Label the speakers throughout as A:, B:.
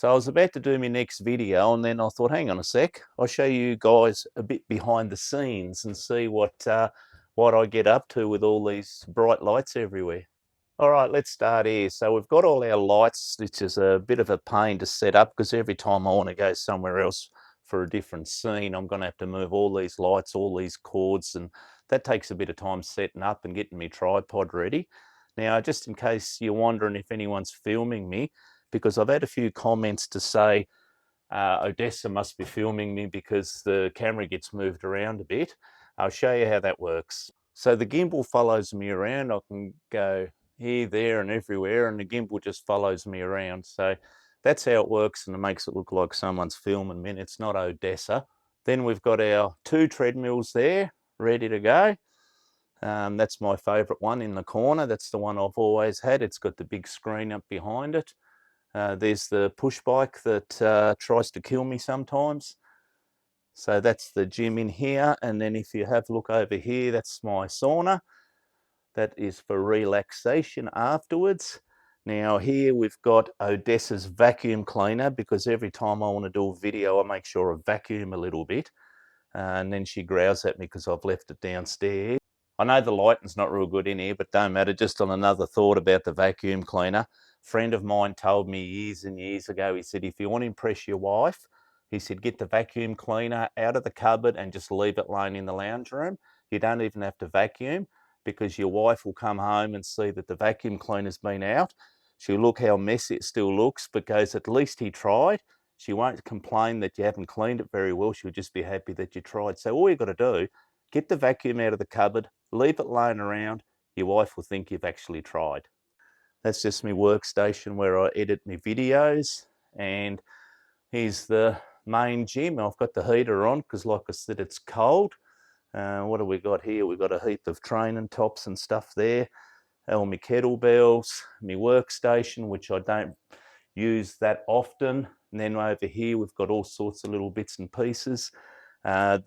A: So I was about to do my next video and then I thought, hang on a sec, I'll show you guys a bit behind the scenes and see what I get up to with all these bright lights everywhere. All right, let's start here. So we've got all our lights, which is a bit of a pain to set up because every time I want to go somewhere else for a different scene, I'm going to have to move all these lights, all these cords, and that takes a bit of time setting up and getting my tripod ready. Now, just in case you're wondering if anyone's filming me, because I've had a few comments to say Odessa must be filming me because the camera gets moved around a bit. I'll show you how that works. So the gimbal follows me around. I can go here, there, and everywhere, and the gimbal just follows me around. So that's how it works, and it makes it look like someone's filming me. It's not Odessa. Then we've got our 2 treadmills there, ready to go. That's my favourite one in the corner. That's the one I've always had. It's got the big screen up behind it. There's the push bike that tries to kill me sometimes. So that's the gym in here. And then if you have a look over here, that's my sauna. That is for relaxation afterwards. Now here we've got Odessa's vacuum cleaner, because every time I want to do a video, I make sure I vacuum a little bit. And then she growls at me because I've left it downstairs. I know the lighting's not real good in here, but don't matter. Just on another thought about the vacuum cleaner, a friend of mine told me years and years ago, he said, if you want to impress your wife, he said, get the vacuum cleaner out of the cupboard and just leave it laying in the lounge room. You don't even have to vacuum, because your wife will come home and see that the vacuum cleaner's been out. She'll look how messy it still looks, but goes, at least he tried. She won't complain that you haven't cleaned it very well. She'll just be happy that you tried. So all you've got to do, get the vacuum out of the cupboard, leave it laying around. Your wife will think you've actually tried. That's just my workstation where I edit my videos. And here's the main gym. I've got the heater on because, like I said, it's cold. What have we got here? We've got a heap of training tops and stuff there. All my kettlebells, my workstation, which I don't use that often. And then over here, we've got all sorts of little bits and pieces.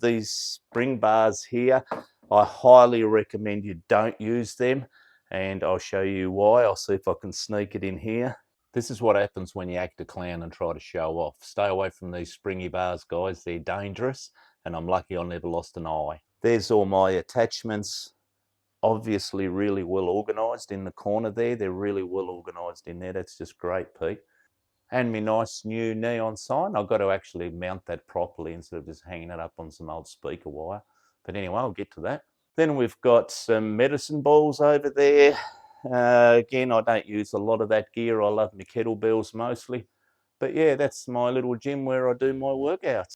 A: These spring bars here, I highly recommend you don't use them, and I'll show you why. I'll see if I can sneak it in here. This is what happens when you act a clown and try to show off. Stay away from these springy bars, guys. They're dangerous, and I'm lucky I never lost an eye. There's all my attachments, obviously really well organised in the corner there. They're really well organised in there. That's just great, Pete. And my nice new neon sign. I've got to actually mount that properly instead of just hanging it up on some old speaker wire. But anyway, I'll get to that. Then we've got some medicine balls over there. Again, I don't use a lot of that gear. I love my kettlebells mostly. But yeah, that's my little gym where I do my workouts.